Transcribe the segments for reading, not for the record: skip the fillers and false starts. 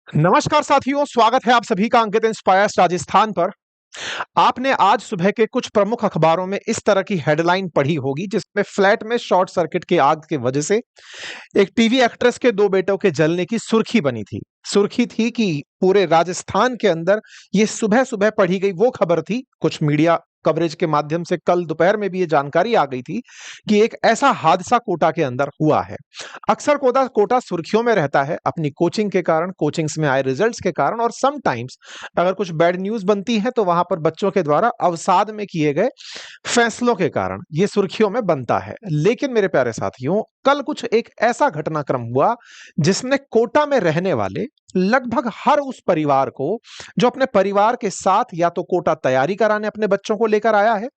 नमस्कार साथियों, स्वागत है आप सभी का अंकित इंस्पायर्स राजस्थान पर। आपने आज सुबह के कुछ प्रमुख अखबारों में इस तरह की हेडलाइन पढ़ी होगी जिसमें फ्लैट में शॉर्ट सर्किट की आग की वजह से एक टीवी एक्ट्रेस के दो बेटों के जलने की सुर्खी बनी थी। सुर्खी थी कि पूरे राजस्थान के अंदर ये सुबह-सुबह पढ़ी गई वो खबर थी, कुछ मीडिया कवरेज के माध्यम से कल दोपहर में भी ये जानकारी आ गई थी कि एक ऐसा हादसा कोटा के अंदर हुआ है। अक्सर कोटा कोटा सुर्खियों में रहता है अपनी कोचिंग के कारण, कोचिंग्स में आए रिजल्ट्स के कारण और सम टाइम्स अगर कुछ बैड न्यूज़ बनती है तो वहां पर बच्चों के द्वारा अवसाद में किए गए फैसलों के कारण ये सुर्खियों में बनता है। लेकिन मेरे प्यारे साथियों, कल कुछ एक ऐसा घटनाक्रम हुआ जिसने कोटा में रहने वाले लगभग हर उस परिवार को जो अपने परिवार के साथ या तो कोटा तैयारी कराने अपने बच्चों को लेकर आया है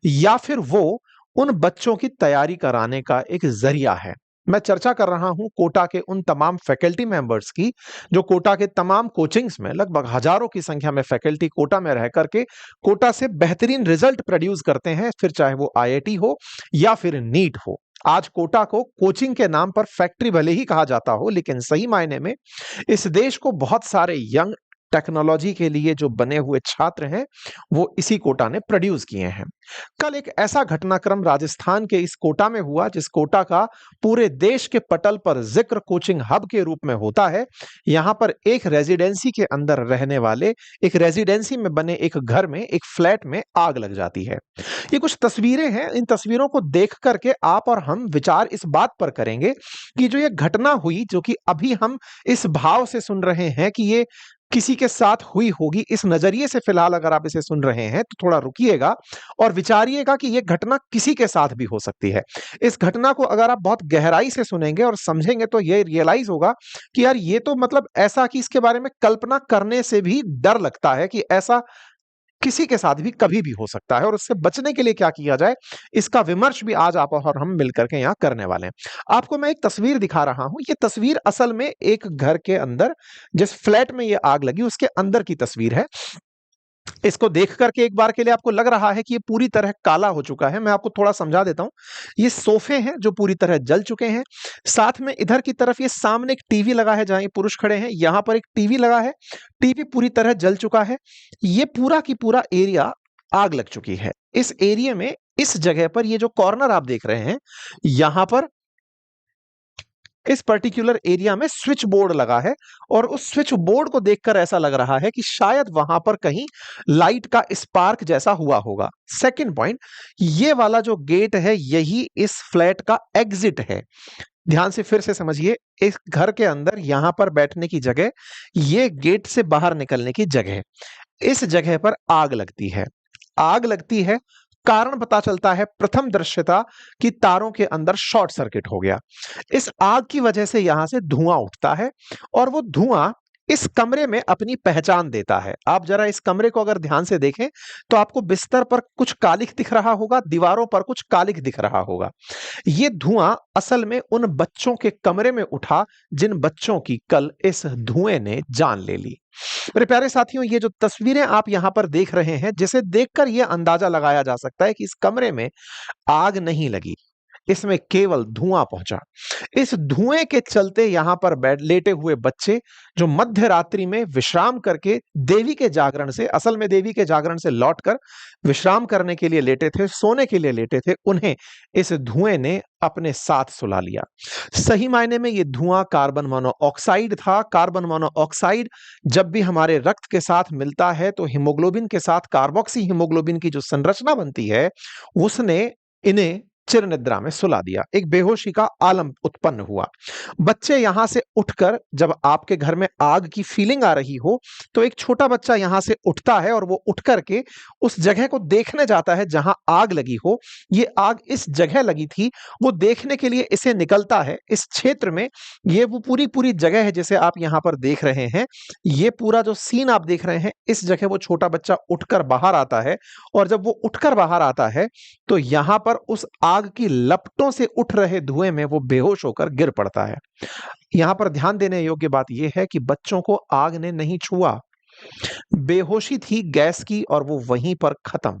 या फिर वो उन बच्चों की तैयारी कराने का एक जरिया है। मैं चर्चा कर रहा हूं कोटा के उन तमाम फैकल्टी मेंबर्स की जो कोटा के तमाम कोचिंग्स में लगभग हजारों की संख्या में फैकल्टी कोटा में रह करके कोटा से बेहतरीन रिजल्ट प्रोड्यूस करते हैं, फिर चाहे वो आईआईटी हो या फिर नीट हो। आज कोटा को कोचिंग के नाम पर फैक्ट्री भले ही कहा जाता हो, लेकिन सही मायने में इस देश को बहुत सारे यंग टेक्नोलॉजी के लिए जो बने हुए छात्र हैं वो इसी कोटा ने प्रोड्यूस किए हैं। कल एक ऐसा घटनाक्रम राजस्थान के इस कोटा में हुआ जिस कोटा का पूरे देश के पटल पर जिक्र कोचिंग हब के रूप में होता है। यहां पर एक रेजिडेंसी के अंदर रहने वाले एक रेजिडेंसी में बने एक घर में एक फ्लैट में आग लग जाती है। ये कुछ तस्वीरें हैं, इन तस्वीरों को देख करके आप और हम विचार इस बात पर करेंगे कि जो ये घटना हुई, जो कि अभी हम इस भाव से सुन रहे हैं कि ये किसी के साथ हुई होगी, इस नजरिए से फिलहाल अगर आप इसे सुन रहे हैं तो थोड़ा रुकिएगा और विचारिएगा कि ये घटना किसी के साथ भी हो सकती है। इस घटना को अगर आप बहुत गहराई से सुनेंगे और समझेंगे तो ये रियलाइज होगा कि यार ये तो मतलब ऐसा कि इसके बारे में कल्पना करने से भी डर लगता है कि ऐसा किसी के साथ भी कभी भी हो सकता है और उससे बचने के लिए क्या किया जाए, इसका विमर्श भी आज आप और हम मिलकर के यहाँ करने वाले हैं। आपको मैं एक तस्वीर दिखा रहा हूँ। ये तस्वीर असल में एक घर के अंदर जिस फ्लैट में ये आग लगी उसके अंदर की तस्वीर है। इसको देख करके एक बार के लिए आपको लग रहा है कि ये पूरी तरह काला हो चुका है। मैं आपको थोड़ा समझा देता हूँ। ये सोफे हैं जो पूरी तरह जल चुके हैं। साथ में इधर की तरफ ये सामने एक टीवी लगा है जहाँ ये पुरुष खड़े हैं। यहाँ पर एक टीवी लगा है। टीवी पूरी तरह जल चुका है। ये पूरा की पूरा एरिया आग लग चुकी है। इस एरिया में इस जगह पर ये जो कॉर्नर आप देख रहे हैं, यहाँ पर इस पर्टिकुलर एरिया में स्विच बोर्ड लगा है और उस स्विच बोर्ड को देखकर ऐसा लग रहा है कि शायद वहां पर कहीं लाइट का स्पार्क जैसा हुआ होगा। सेकंड पॉइंट, ये वाला जो गेट है यही इस फ्लैट का एग्जिट है। ध्यान से फिर से समझिए, इस घर के अंदर यहां पर बैठने की जगह, ये गेट से बाहर निकलने की जगह। इस जगह पर आग लगती है। आग लगती है, कारण पता चलता है प्रथम दृश्यता कि तारों के अंदर शॉर्ट सर्किट हो गया। इस आग की वजह से यहां से धुआं उठता है और वो धुआं इस कमरे में अपनी पहचान देता है। आप जरा इस कमरे को अगर ध्यान से देखें तो आपको बिस्तर पर कुछ कालिख दिख रहा होगा, दीवारों पर कुछ कालिख दिख रहा होगा। ये धुआं असल में उन बच्चों के कमरे में उठा जिन बच्चों की कल इस धुएं ने जान ले ली। मेरे प्यारे साथियों, ये जो तस्वीरें आप यहां पर देख रहे हैं, जिसे देखकर यह अंदाजा लगाया जा सकता है कि इस कमरे में आग नहीं लगी, इसमें केवल धुआं पहुंचा। इस धुएं के चलते यहां पर बैठ लेटे हुए बच्चे जो मध्य रात्रि में विश्राम करके देवी के जागरण से, असल में देवी के जागरण से लौटकर विश्राम करने के लिए लेटे थे, सोने के लिए लेटे थे, उन्हें इस धुएं ने अपने साथ सुला लिया। सही मायने में ये धुआं कार्बन मोनोऑक्साइड था। कार्बन मोनोऑक्साइड जब भी हमारे रक्त के साथ मिलता है तो हीमोग्लोबिन के साथ कार्बोक्सी हीमोग्लोबिन की जो संरचना बनती है उसने इन्हें चिर निद्रा में सुला दिया। एक बेहोशी का आलम उत्पन्न हुआ। बच्चे यहां से उठकर, जब आपके घर में आग की फीलिंग आ रही हो तो एक छोटा बच्चा यहां से उठता है और वो उठ करके उस जगह को देखने जाता है जहां आग लगी हो। ये आग इस जगह लगी थी, वो देखने के लिए इसे निकलता है। इस क्षेत्र में ये वो पूरी पूरी जगह है जिसे आप यहां पर देख रहे हैं। ये पूरा जो सीन आप देख रहे हैं, इस जगह वो छोटा बच्चा उठकर बाहर आता है और जब वो उठकर बाहर आता है तो यहां पर उस आग की लपटों से उठ रहे धुएं में वो बेहोश होकर गिर पड़ता है। यहां पर ध्यान देने योग्य बात यह है कि बच्चों को आग ने नहीं छुआ, बेहोशी थी गैस की और वो वहीं पर खत्म।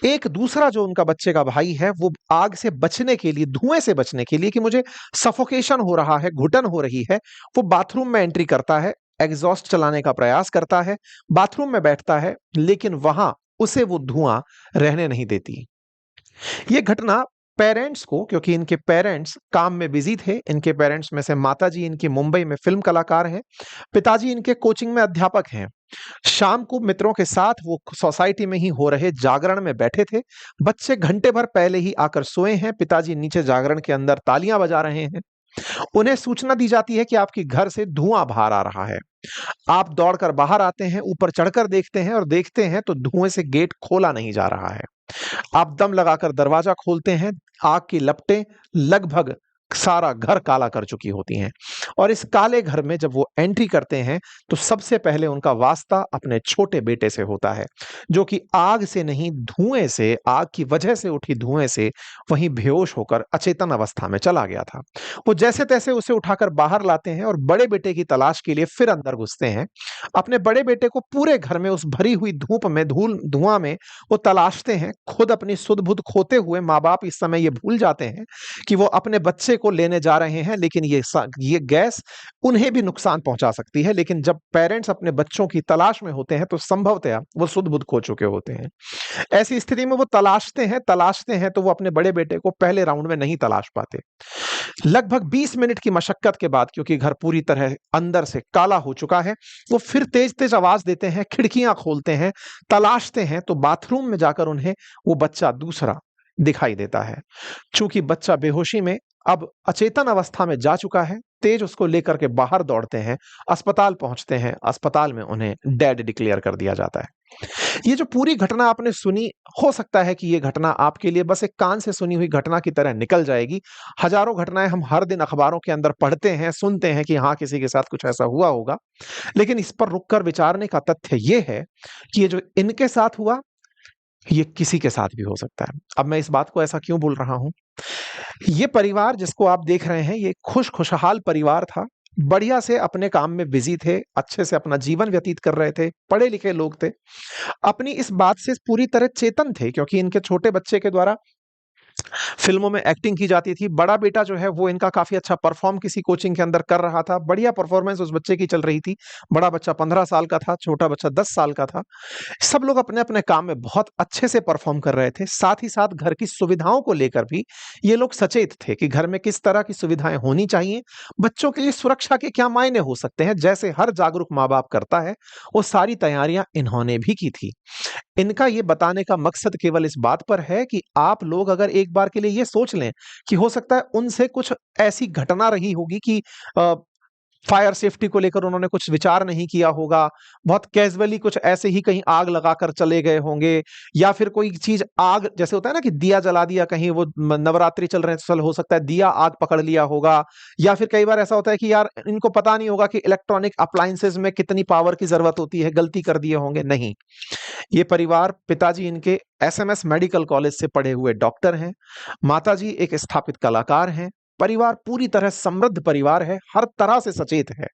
एक दूसरा जो उनका बच्चे का भाई है वो आग से बचने के लिए, धुएं से बचने के लिए कि मुझे सफोकेशन हो रहा है, घुटन हो रही है, वो बाथरूम में एंट्री करता है। एग्जॉस्ट चलाने का प्रयास करता है, बाथरूम में बैठता है, लेकिन वहां उसे वो धुआं रहने नहीं देती। ये घटना पेरेंट्स को, क्योंकि इनके पेरेंट्स काम में बिजी थे, इनके पेरेंट्स में से माताजी इनकी मुंबई में फिल्म कलाकार हैं, पिताजी इनके कोचिंग में अध्यापक हैं। शाम को मित्रों के साथ वो सोसाइटी में ही हो रहे जागरण में बैठे थे। बच्चे घंटे भर पहले ही आकर सोए हैं, पिताजी नीचे जागरण के अंदर तालियां बजा रहे हैं। उन्हें सूचना दी जाती है कि आपके घर से धुआं बाहर आ रहा है। आप दौड़कर बाहर आते हैं, ऊपर चढ़कर देखते हैं और देखते हैं तो धुएं से गेट खोला नहीं जा रहा है। आप दम लगाकर दरवाजा खोलते हैं, आग की लपटें लगभग सारा घर काला कर चुकी होती हैं। और इस काले घर में जब वो एंट्री करते हैं तो सबसे पहले उनका वास्ता अपने छोटे बेटे से होता है, जो कि आग से नहीं, धुएं से, आग की वजह से उठी धुएं से वहीं बेहोश होकर अचेतन अवस्था में चला गया था। वो जैसे तैसे उसे उठाकर बाहर लाते हैं और बड़े बेटे की तलाश के लिए फिर अंदर घुसते हैं। अपने बड़े बेटे को पूरे घर में उस भरी हुई धूप में, धुआं में वो तलाशते हैं। खुद अपनी सुध-बुध खोते हुए माँ बाप इस समय ये भूल जाते हैं कि वो अपने बच्चे को लेने जा रहे हैं, लेकिन ये गैस उन्हें भी नुकसान पहुंचा सकती है। लेकिन जब पेरेंट्स अपने बच्चों की तलाश में होते हैं तो संभवतः वो सुध-बुध खो चुके होते हैं। ऐसी स्थिति में वो तलाशते हैं तो वो अपने बड़े बेटे को पहले राउंड में नहीं तलाश पाते। लगभग 20 मिनट की मशक्कत के बाद, क्योंकि घर पूरी तरह अंदर से काला हो चुका है, वो फिर तेज-तेज आवाज देते हैं, खिड़कियां खोलते हैं, तलाशते हैं तो बाथरूम में जाकर उन्हें वो बच्चा दूसरा दिखाई देता है। चूंकि बच्चा बेहोशी में अब अचेतन अवस्था में जा चुका है, तेज उसको लेकर के बाहर दौड़ते हैं, अस्पताल पहुंचते हैं, अस्पताल में उन्हें डेड डिक्लेयर कर दिया जाता है। ये जो पूरी घटना आपने सुनी, हो सकता है कि ये घटना आपके लिए बस एक कान से सुनी हुई घटना की तरह निकल जाएगी। हजारों घटनाएं हम हर दिन अखबारों के अंदर पढ़ते हैं, सुनते हैं कि हाँ, किसी के साथ कुछ ऐसा हुआ होगा। लेकिन इस पर रुककर विचारने का तथ्य ये है कि ये जो इनके साथ हुआ, ये किसी के साथ भी हो सकता है। अब मैं इस बात को ऐसा क्यों बोल रहा हूं? ये परिवार जिसको आप देख रहे हैं, ये खुशहाल परिवार था। बढ़िया से अपने काम में बिजी थे, अच्छे से अपना जीवन व्यतीत कर रहे थे, पढ़े लिखे लोग थे। अपनी इस बात से पूरी तरह चेतन थे, क्योंकि इनके छोटे बच्चे के द्वारा फ़िल्मों में एक्टिंग की जाती थी। बड़ा बेटा जो है वो इनका काफ़ी अच्छा परफ़ॉर्म किसी कोचिंग के अंदर कर रहा था। बढ़िया परफ़ॉर्मेंस उस बच्चे की चल रही थी। बड़ा बच्चा 15 साल का था, छोटा बच्चा 10 साल का था। सब लोग अपने-अपने काम में बहुत अच्छे से परफ़ॉर्म कर रहे थे। साथ ही साथ घर की सुविधाओं को लेकर भी ये लोग सचेत थे कि घर में किस तरह की सुविधाएँ होनी चाहिए। बच्चों के लिए सुरक्षा के क्या मायने हो सकते हैं, जैसे हर जागरूक माँ-बाप करता है, वो सारी तैयारियाँ इन्होंने भी की थी। इनका ये बताने का मकसद केवल इस बात पर है कि आप लोग अगर एक बार के लिए ये सोच लें कि हो सकता है उनसे कुछ ऐसी घटना रही होगी कि अ, फायर सेफ्टी को लेकर उन्होंने कुछ विचार नहीं किया होगा, बहुत कैजुअली कुछ ऐसे ही कहीं आग लगाकर चले गए होंगे, या फिर कोई चीज़ आग, जैसे होता है ना कि दिया जला दिया, कहीं वो नवरात्रि चल रहे हैं, चल हो सकता है दिया आग पकड़ लिया होगा, या फिर कई बार ऐसा होता है कि यार इनको पता नहीं होगा कि इलेक्ट्रॉनिक अप्लायंसेस में कितनी पावर की ज़रूरत होती है, गलती कर दिए होंगे। नहीं, ये परिवार, पिताजी इनके एसएमएस मेडिकल कॉलेज से पढ़े हुए डॉक्टर हैं, माताजी एक स्थापित कलाकार हैं। परिवार पूरी तरह समृद्ध परिवार है, हर तरह से सचेत है।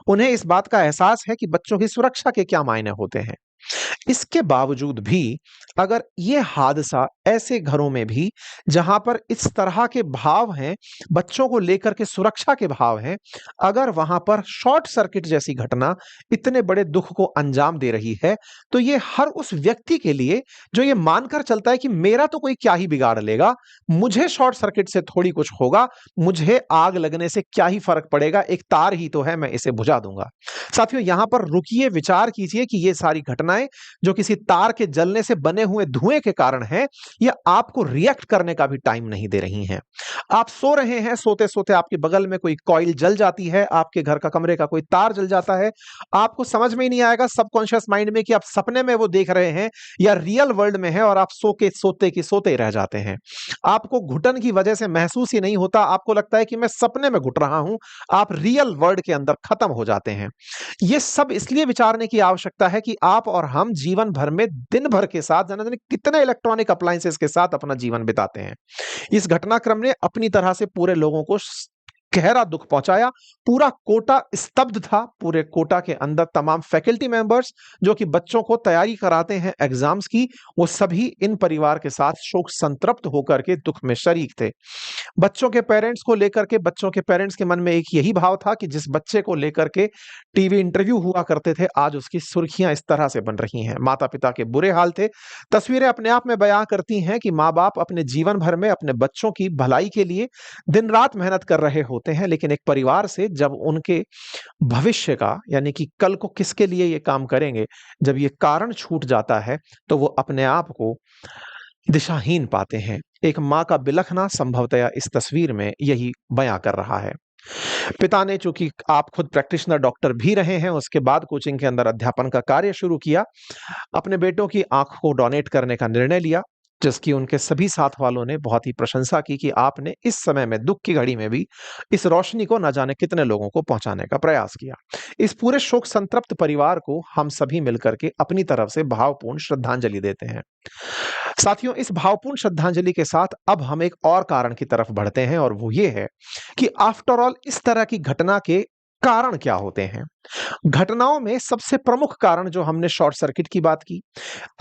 उन्हें इस बात का एहसास है कि बच्चों की सुरक्षा के क्या मायने होते हैं। इसके बावजूद भी अगर ये हादसा ऐसे घरों में भी जहां पर इस तरह के भाव हैं, बच्चों को लेकर के सुरक्षा के भाव हैं, अगर वहां पर शॉर्ट सर्किट जैसी घटना इतने बड़े दुख को अंजाम दे रही है, तो ये हर उस व्यक्ति के लिए जो ये मानकर चलता है कि मेरा तो कोई क्या ही बिगाड़ लेगा, मुझे शॉर्ट सर्किट से थोड़ी कुछ होगा, मुझे आग लगने से क्या ही फर्क पड़ेगा, एक तार ही तो है, मैं इसे बुझा दूंगा। साथियों, यहां पर रुकिए, विचार कीजिए कि ये सारी घटनाएं जो किसी तार के जलने से बने हुए धुएं के कारण है, ये आपको रिएक्ट करने का भी टाइम नहीं दे रही हैं। आप सो रहे हैं, सोते-सोते आपके बगल में कोई कॉइल जल जाती है, आपके घर का, कमरे का कोई तार जल जाता है। आपको समझ में ही नहीं आएगा सबकॉन्शियस माइंड में कि आप सपने में वो देख रहे हैं या रियल वर्ल्ड में है, और आप सो के सोते की सोते ही रह जाते हैं। आपको घुटन की वजह से महसूस ही नहीं होता, आपको लगता है कि मैं सपने में घुट रहा हूं, आप रियल वर्ल्ड के अंदर खत्म हो जाते हैं। ये सब इसलिए विचारने की आवश्यकता है कि आप और हम जीवन भर में दिन भर के साथ जाने जाने कितने इलेक्ट्रॉनिक अप्लायंसेस के साथ अपना जीवन बिताते हैं। इस घटनाक्रम ने अपनी तरह से पूरे लोगों को गहरा दुख पहुंचाया। पूरा कोटा स्तब्ध था। पूरे कोटा के अंदर तमाम फैकल्टी मेंबर्स जो कि बच्चों को तैयारी कराते हैं एग्जाम्स की, वो सभी इन परिवार के साथ शोक संतप्त होकर के दुख में शरीक थे। बच्चों के पेरेंट्स को लेकर के, बच्चों के पेरेंट्स के मन में एक यही भाव था कि जिस बच्चे को लेकर के टीवी इंटरव्यू हुआ करते थे, आज उसकी सुर्खियां इस तरह से बन रही हैं। माता पिता के बुरे हाल थे। तस्वीरें अपने आप में बयां करती हैं कि माँ बाप अपने जीवन भर में अपने बच्चों की भलाई के लिए दिन रात मेहनत कर रहे होते हैं, लेकिन एक परिवार से जब उनके भविष्य का, यानी कि कल को किसके लिए ये काम करेंगे, जब ये कारण छूट जाता है तो वो अपने आप को दिशाहीन पाते हैं। एक माँ का बिलखना संभवतया इस तस्वीर में यही बयां कर रहा है। पिता ने, चूंकि आप खुद प्रैक्टिशनर डॉक्टर भी रहे हैं, उसके बाद कोचिंग के अंदर अध्यापन का कार्य शुरू किया। अपने बेटों की आंख को डोनेट करने का निर्णय लिया, जिसकी उनके सभी साथ वालों ने बहुत ही प्रशंसा की कि आपने इस समय में, दुख की घड़ी में भी इस रोशनी को न जाने कितने लोगों को पहुंचाने का प्रयास किया। इस पूरे शोक संतप्त परिवार को हम सभी मिलकर के अपनी तरफ से भावपूर्ण श्रद्धांजलि देते हैं। साथियों, इस भावपूर्ण श्रद्धांजलि के साथ अब हम एक और कारण की तरफ बढ़ते हैं, और वो ये है कि आफ्टर ऑल इस तरह की घटना के कारण क्या होते हैं। घटनाओं में सबसे प्रमुख कारण जो हमने शॉर्ट सर्किट की बात की,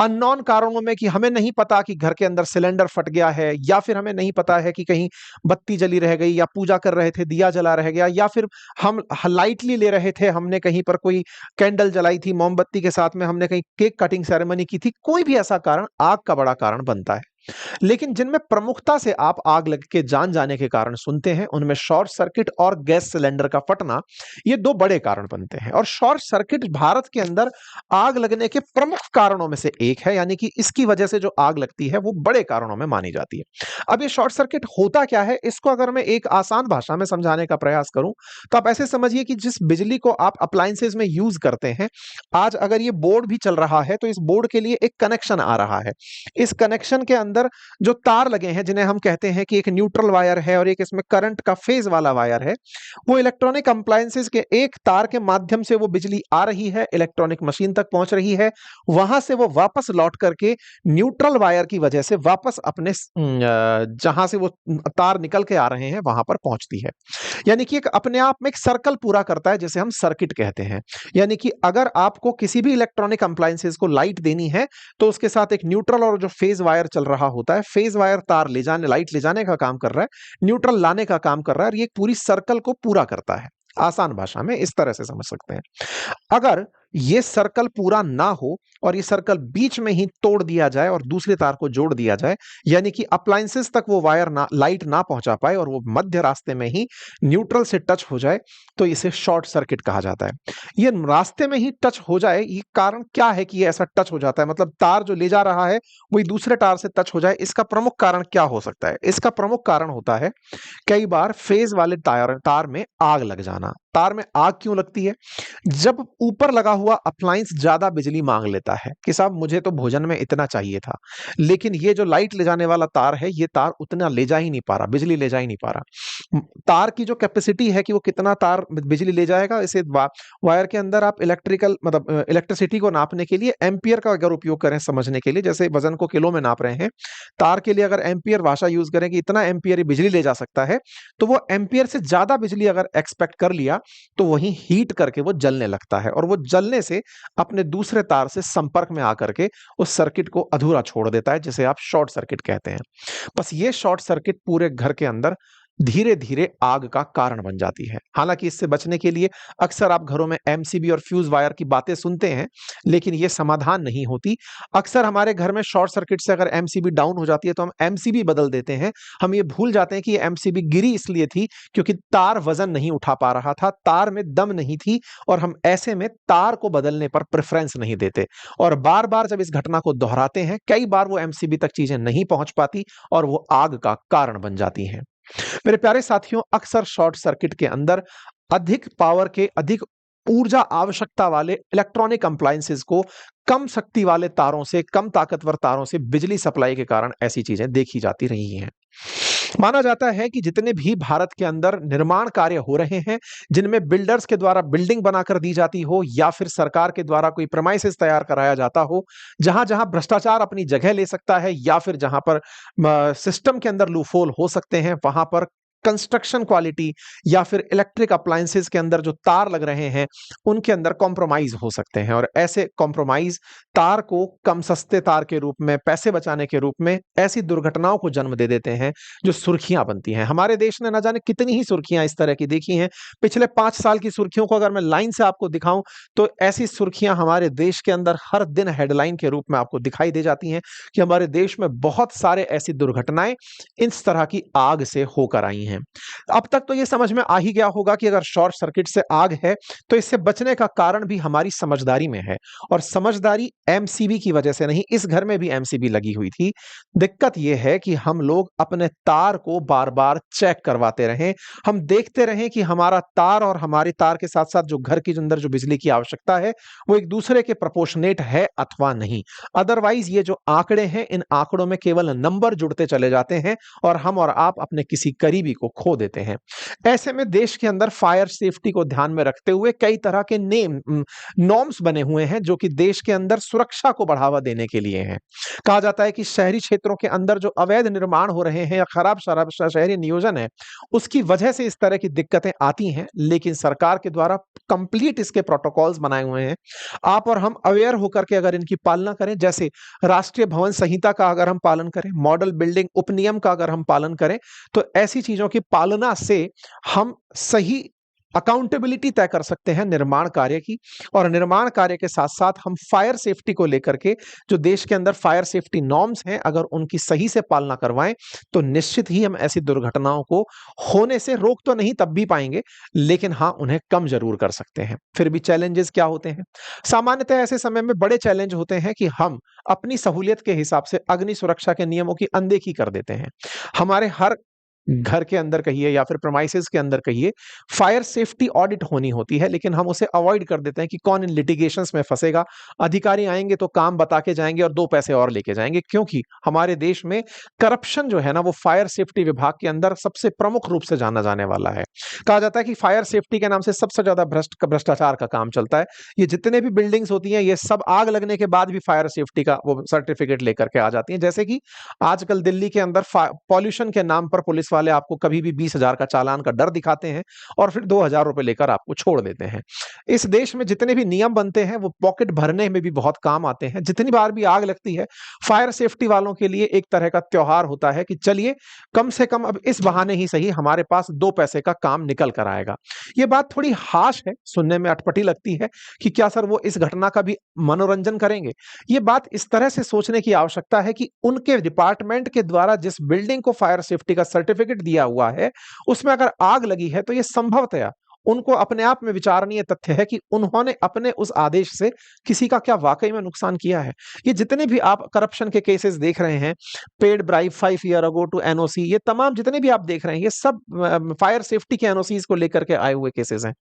अननोन कारणों में कि हमें नहीं पता कि घर के अंदर सिलेंडर फट गया है, या फिर हमें नहीं पता है कि कहीं बत्ती जली रह गई, या पूजा कर रहे थे दिया जला रह गया, या फिर हम लाइटली ले रहे थे, हमने कहीं पर कोई कैंडल जलाई थी मोमबत्ती के साथ में, हमने कहीं केक कटिंग सेरेमनी की थी, कोई भी ऐसा कारण आग का बड़ा कारण बनता है। लेकिन जिनमें प्रमुखता से आप आग लग के जान जाने के कारण सुनते हैं, उनमें शॉर्ट सर्किट और गैस सिलेंडर का फटना, ये दो बड़े कारण बनते हैं। और शॉर्ट सर्किट भारत के अंदर आग लगने के प्रमुख कारणों में से एक है, यानी कि इसकी वजह से जो आग लगती है वो बड़े कारणों में मानी जाती है। अब ये शॉर्ट सर्किट होता क्या है, इसको अगर मैं एक आसान भाषा में समझाने का प्रयास करूं, तो आप ऐसे समझिए कि जिस बिजली को आप अप्लायंसेज में यूज करते हैं, आज अगर ये बोर्ड भी चल रहा है तो इस बोर्ड के लिए एक कनेक्शन आ रहा है। इस कनेक्शन के अंदर जो तार लगे हैं, जिन्हें हम कहते हैं कि एक न्यूट्रल वायर है और एक इसमें करंट का फेज वाला वायर है, वो इलेक्ट्रॉनिक अप्लायंसेज के एक तार के माध्यम से वो बिजली आ रही है, इलेक्ट्रॉनिक मशीन तक पहुंच रही है, वहां से वो वापस लौट करके न्यूट्रल वायर की वजह से वापस अपने जहां से वो तार निकल के आ रहे हैं वहां पर पहुंचती है। यानी कि एक अपने आप में एक सर्कल पूरा करता है, जिसे हम सर्किट कहते हैं। यानी कि अगर आपको किसी भी इलेक्ट्रॉनिक अप्लायंसेज को लाइट देनी है, तो उसके साथ एक न्यूट्रल और जो फेज वायर चल रहा होता है, फेज वायर तार ले जाने, लाइट ले जाने का काम कर रहा है, न्यूट्रल लाने का काम कर रहा है, और ये एक पूरी सर्कल को पूरा करता है। आसान भाषा में इस तरह से समझ सकते हैं। अगर ये सर्कल पूरा ना हो और ये सर्कल बीच में ही तोड़ दिया जाए और दूसरे तार को जोड़ दिया जाए, यानी कि अप्लायंसेस तक वो वायर ना, लाइट ना पहुंचा पाए और वो मध्य रास्ते में ही न्यूट्रल से टच हो जाए, तो इसे शॉर्ट सर्किट कहा जाता है। ये रास्ते में ही टच हो जाए, ये कारण क्या है कि ये ऐसा टच हो जाता है, मतलब तार जो ले जा रहा है वही दूसरे तार से टच हो जाए, इसका प्रमुख कारण क्या हो सकता है? इसका प्रमुख कारण होता है कई बार फेज वाले तार में आग लग जाना। तार में आग क्यों लगती है? जब ऊपर लगा हुआ अप्लायंस ज्यादा बिजली मांग लेता है कि साहब मुझे तो भोजन में इतना चाहिए था, लेकिन ये जो लाइट ले जाने वाला तार है, ये तार उतना ले जा ही नहीं पा रहा, बिजली ले जा ही नहीं पा रहा। तार की जो कैपेसिटी है कि वो कितना तार बिजली ले जाएगा, इसे वायर के अंदर आप इलेक्ट्रिकल, मतलब इलेक्ट्रिसिटी को नापने के लिए एम्पियर का अगर उपयोग करें समझने के लिए, जैसे वजन को किलो में नाप रहे हैं, तार के लिए अगर एम्पियर भाषा यूज करें कि इतना एम्पियर बिजली ले जा सकता है, तो वो एम्पियर से ज्यादा बिजली अगर एक्सपेक्ट कर लिया तो वही हीट करके वो जलने लगता है, और वो जलने से अपने दूसरे तार से संपर्क में आकर के उस सर्किट को अधूरा छोड़ देता है, जिसे आप शॉर्ट सर्किट कहते हैं। बस ये शॉर्ट सर्किट पूरे घर के अंदर धीरे धीरे आग का कारण बन जाती है। हालांकि इससे बचने के लिए अक्सर आप घरों में एमसीबी और फ्यूज वायर की बातें सुनते हैं, लेकिन ये समाधान नहीं होती। अक्सर हमारे घर में शॉर्ट सर्किट से अगर एमसीबी डाउन हो जाती है तो हम एमसीबी बदल देते हैं। हम ये भूल जाते हैं कि ये एमसीबी गिरी इसलिए थी क्योंकि तार वजन नहीं उठा पा रहा था, तार में दम नहीं थी, और हम ऐसे में तार को बदलने पर प्रेफरेंस नहीं देते। और बार बार जब इस घटना को दोहराते हैं, कई बार वो एमसीबी तक चीजें नहीं पहुंच पाती और वो आग का कारण बन जाती हैं। मेरे प्यारे साथियों, अक्सर शॉर्ट सर्किट के अंदर अधिक पावर के, अधिक ऊर्जा आवश्यकता वाले इलेक्ट्रॉनिक अप्लायंसेस को कम शक्ति वाले तारों से, कम ताकतवर तारों से बिजली सप्लाई के कारण ऐसी चीजें देखी जाती रही हैं। माना जाता है कि जितने भी भारत के अंदर निर्माण कार्य हो रहे हैं, जिनमें बिल्डर्स के द्वारा बिल्डिंग बनाकर दी जाती हो या फिर सरकार के द्वारा कोई प्रेमाइसेस तैयार कराया जाता हो, जहां जहां भ्रष्टाचार अपनी जगह ले सकता है या फिर जहां पर सिस्टम के अंदर लूफोल हो सकते हैं, वहां पर कंस्ट्रक्शन क्वालिटी या फिर इलेक्ट्रिक अप्लायंसेस के अंदर जो तार लग रहे हैं उनके अंदर कॉम्प्रोमाइज हो सकते हैं, और ऐसे कॉम्प्रोमाइज तार को कम सस्ते तार के रूप में, पैसे बचाने के रूप में ऐसी दुर्घटनाओं को जन्म दे देते हैं जो सुर्खियां बनती हैं। हमारे देश ने न जाने कितनी ही सुर्खियां इस तरह की देखी हैं। पिछले 5 साल की सुर्खियों को अगर मैं लाइन से आपको दिखाऊं तो ऐसी सुर्खियां हमारे देश के अंदर हर दिन हेडलाइन के रूप में आपको दिखाई दे जाती हैं कि हमारे देश में बहुत सारे ऐसी दुर्घटनाएं इस तरह की आग से होकर आई हैं। अब तक तो ये समझ में आ ही गया होगा कि अगर शॉर्ट सर्किट से आग है तो इससे बचने का कारण भी हमारी समझदारी में है, और समझदारी एमसीबी की वजह से नहीं, इस घर में भी एमसीबी लगी हुई थी। दिक्कत यह है कि हम लोग अपने तार को बार-बार चेक करवाते रहें, हम देखते रहें कि हमारा तार और हमारी तार के साथ-साथ जो घर के अंदर जो बिजली की आवश्यकता है वो एक दूसरे के प्रोपोर्शनेट है अथवा नहीं। अदरवाइज ये जो आंकड़े हैं, इन आंकड़ों में केवल नंबर जुड़ते चले जाते हैं और हम और आप अपने किसी करीबी को खो देते हैं। ऐसे में देश के अंदर फायर सेफ्टी को ध्यान में रखते हुए कई तरह के नॉर्म्स बने हुए हैं जो कि देश के अंदर सुरक्षा को बढ़ावा देने के लिए हैं। कहा जाता है कि शहरी क्षेत्रों के अंदर जो अवैध निर्माण हो रहे हैं या खराब शहरी नियोजन है, उसकी वजह से इस तरह की दिक्कतें आती हैं, लेकिन सरकार के द्वारा कंप्लीट इसके प्रोटोकॉल्स बनाए हुए हैं। आप और हम अवेयर होकर के अगर इनकी पालना करें, जैसे राष्ट्रीय भवन संहिता का अगर हम पालन करें, मॉडल बिल्डिंग उपनियम का अगर हम पालन करें, तो ऐसी चीजों की पालना से हम सही अकाउंटेबिलिटी तय कर सकते हैं निर्माण कार्य की, और निर्माण कार्य के साथ साथ हम फायर सेफ्टी को लेकर के जो देश के अंदर फायर सेफ्टी नॉर्म्स हैं, अगर उनकी सही से पालना करवाएं तो निश्चित ही हम ऐसी दुर्घटनाओं को होने से रोक तो नहीं तब भी पाएंगे, लेकिन हाँ, उन्हें कम जरूर कर सकते हैं। फिर भी चैलेंजेस क्या होते हैं? सामान्यतः ऐसे समय में बड़े चैलेंज होते हैं कि हम अपनी सहूलियत के हिसाब से अग्नि सुरक्षा के नियमों की अनदेखी कर देते हैं। हमारे हर घर के अंदर कहिए या फिर प्रेमाइसेस के अंदर कहिए, फायर सेफ्टी ऑडिट होनी होती है, लेकिन हम उसे अवॉइड कर देते हैं कि कौन इन लिटिगेशंस में फंसेगा। अधिकारी आएंगे तो काम बता के जाएंगे और 2 पैसे और लेके जाएंगे, क्योंकि हमारे देश में करप्शन जो है ना, वो फायर सेफ्टी विभाग के अंदर सबसे प्रमुख रूप से जाना जाने वाला है। कहा जाता है कि फायर सेफ्टी के नाम से सबसे ज्यादा भ्रष्टाचार का काम चलता है। ये जितने भी बिल्डिंग्स होती हैं, ये सब आग लगने के बाद भी फायर सेफ्टी का वो सर्टिफिकेट लेकर के आ जाती हैं। जैसे कि आजकल दिल्ली के अंदर पॉल्यूशन के नाम पर पुलिस वाले आपको कभी भी 20,000 का चालान का डर दिखाते हैं और फिर 2,000 रुपए लेकर आपको छोड़ देते हैं। इस देश में जितने भी नियम बनते हैं वो पॉकेट भरने में भी बहुत काम आते हैं। जितनी बार भी आग लगती है, फायर सेफ्टी वालों के लिए एक तरह का त्योहार होता है कि चलिए कम से कम अब इस बहाने ही सही हमारे पास 2 पैसे का काम निकल कर आएगा। ये बात थोड़ी हार्श है, सुनने में अटपटी लगती है कि क्या सर वो इस घटना का भी मनोरंजन करेंगे? ये बात इस तरह से सोचने की आवश्यकता है कि उनके डिपार्टमेंट के द्वारा जिस बिल्डिंग को फायर सेफ्टी का सर्टिफिकेट दिया हुआ है, उसमें अगर आग लगी है तो ये संभवतया उनको अपने आप में विचारणीय तथ्य है कि उन्होंने अपने उस आदेश से किसी का क्या वाकई में नुकसान किया है। ये जितने भी आप करप्शन के केसेस देख रहे हैं, paid bribe 5 year ago to NOC, ये तमाम जितने भी आप देख रहे हैं, ये सब फायर सेफ्टी के एनओसीज को लेकर के आए हुए केसेस हैं।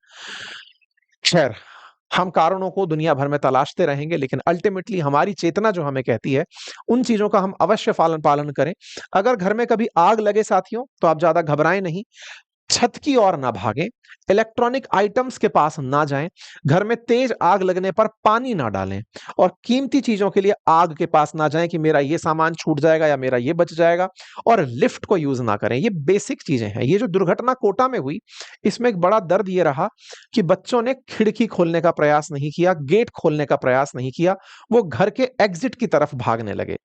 खैर, हम कारणों को दुनिया भर में तलाशते रहेंगे, लेकिन अल्टीमेटली हमारी चेतना जो हमें कहती है, उन चीजों का हम अवश्य पालन करें। अगर घर में कभी आग लगे साथियों, तो आप ज्यादा घबराएं नहीं, छत की ओर ना भागें, इलेक्ट्रॉनिक आइटम्स के पास ना जाएं, घर में तेज आग लगने पर पानी ना डालें, और कीमती चीजों के लिए आग के पास ना जाएं कि मेरा ये सामान छूट जाएगा या मेरा ये बच जाएगा, और लिफ्ट को यूज ना करें। ये बेसिक चीजें हैं। ये जो दुर्घटना कोटा में हुई, इसमें एक बड़ा दर्द ये रहा कि बच्चों ने खिड़की खोलने का प्रयास नहीं किया, गेट खोलने का प्रयास नहीं किया, वो घर के एग्जिट की तरफ भागने लगे।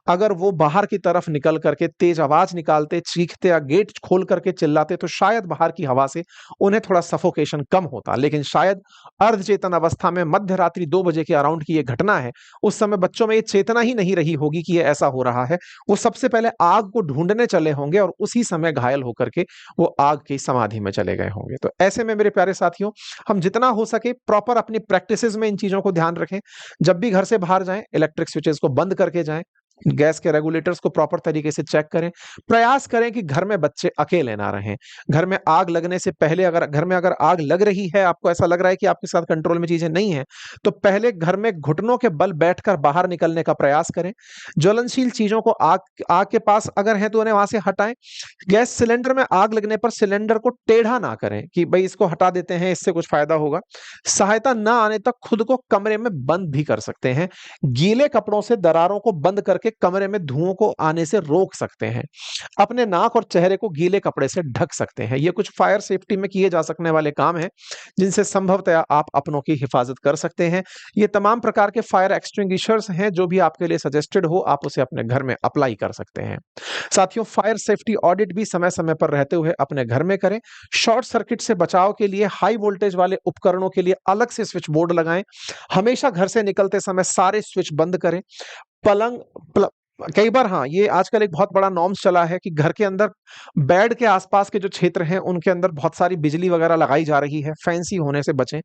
अगर वो बाहर की तरफ निकल करके तेज आवाज निकालते, चीखते या गेट खोल करके चिल्लाते तो शायद बाहर की हवा से उन्हें थोड़ा सफोकेशन कम होता, लेकिन शायद अर्धचेतन अवस्था में मध्य रात्रि 2 बजे के अराउंड की ये घटना है, उस समय बच्चों में ये चेतना ही नहीं रही होगी कि ये ऐसा हो रहा है। वो सबसे पहले आग को ढूंढने चले होंगे और उसी समय घायल होकर के वो आग की समाधि में चले गए होंगे। तो ऐसे में मेरे प्यारे साथियों, हम जितना हो सके प्रॉपर अपनी प्रैक्टिसेस में इन चीजों को ध्यान रखें। जब भी घर से बाहर जाएं, इलेक्ट्रिक स्विचेस को बंद करके जाएं, गैस के रेगुलेटर्स को प्रॉपर तरीके से चेक करें, प्रयास करें कि घर में बच्चे अकेले ना रहें। घर में आग लगने से पहले अगर घर में आग लग रही है, आपको ऐसा लग रहा है कि आपके साथ कंट्रोल में चीजें नहीं है, तो पहले घर में घुटनों के बल बैठकर बाहर निकलने का प्रयास करें। ज्वलनशील चीजों को आग के पास अगर है तो उन्हें वहां से हटाएं। गैस सिलेंडर में आग लगने पर सिलेंडर को टेढ़ा ना करें कि भाई इसको हटा देते हैं, इससे कुछ फायदा होगा। सहायता ना आने तक खुद को कमरे में बंद भी कर सकते हैं। गीले कपड़ों से दरारों को बंद करके कमरे में धुओं को आने से रोक सकते हैं। अपने नाक और चेहरे को गीले कपड़े से ढक सकते हैं। ये कुछ फायर सेफ्टी में किए जा सकने वाले काम हैं, जिनसे संभवतः आप अपनों की हिफाजत कर सकते हैं। ये तमाम प्रकार के फायर एक्सटिंग्विशर्स हैं, जो भी आपके लिए सजेस्टेड हो, आप उसे अपने घर में अप्लाई कर सकते हैं। साथियों, फायर सेफ्टी ऑडिट भी समय-समय पर रहते हुए अपने घर में करें। शॉर्ट सर्किट से बचाव के लिए हाई वोल्टेज वाले उपकरणों के लिए अलग से स्विच बोर्ड लगाएँ। हमेशा घर से निकलते समय सारे स्विच बंद करें। पलंग प्ल कई बार हाँ, ये आजकल एक बहुत बड़ा नॉर्म्स चला है कि घर के अंदर बेड के आस-पास के जो क्षेत्र हैं, उनके अंदर बहुत सारी बिजली वगैरह लगाई जा रही है। फैंसी होने से बचें।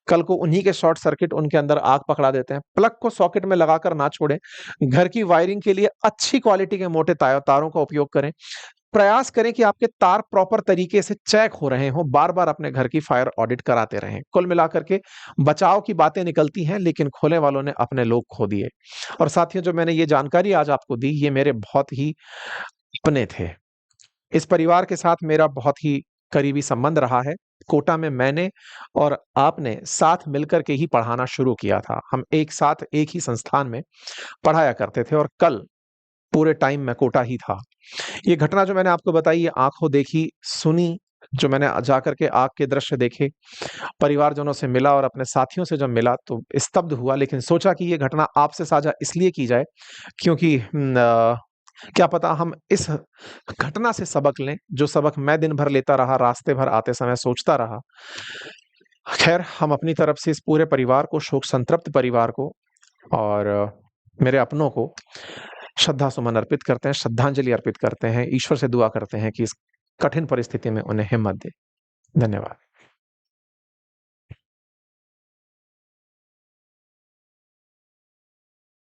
कल को उन्हीं के शॉर्ट सर्किट उनके अंदर आग पकड़ा देते हैं। प्लग को सॉकेट में लगाकर ना छोड़ें। घर की वायरिंग के लिए अच्छी क्वालिटी के मोटे तारों का उपयोग करें। प्रयास करें कि आपके तार प्रॉपर तरीके से चेक हो रहे हों, बार-बार अपने घर की फायर ऑडिट कराते रहें। कुल मिलाकर के बचाव की बातें निकलती हैं, लेकिन खोलने वालों ने अपने लोग खो दिए। और साथियों, जो मैंने ये जानकारी आज आपको दी, ये मेरे बहुत ही अपने थे। इस परिवार के साथ मेरा बहुत ही करीबी संबंध रहा है। कोटा में मैंने और आपने साथ मिलकर के ही पढ़ाना शुरू किया था। हम एक साथ एक ही संस्थान में पढ़ाया करते थे और कल पूरे टाइम मैं कोटा ही था। ये घटना जो मैंने आपको बताई, ये आँखों देखी, सुनी, जो मैंने जाकर के आग के दृश्य देखे, परिवारजनों से मिला और अपने साथियों से जब मिला तो स्तब्ध हुआ। लेकिन सोचा कि ये घटना आपसे साझा इसलिए की जाए क्योंकि क्या पता हम इस घटना से सबक लें, जो सबक मैं दिन भर लेता रहा, रास्ते भर आते समय सोचता रहा। खैर, हम अपनी तरफ से इस पूरे परिवार को, शोक संतप्त परिवार को और मेरे अपनों को श्रद्धा सुमन अर्पित करते हैं, श्रद्धांजलि अर्पित करते हैं। ईश्वर से दुआ करते हैं कि इस कठिन परिस्थिति में उन्हें हिम्मत दे। धन्यवाद।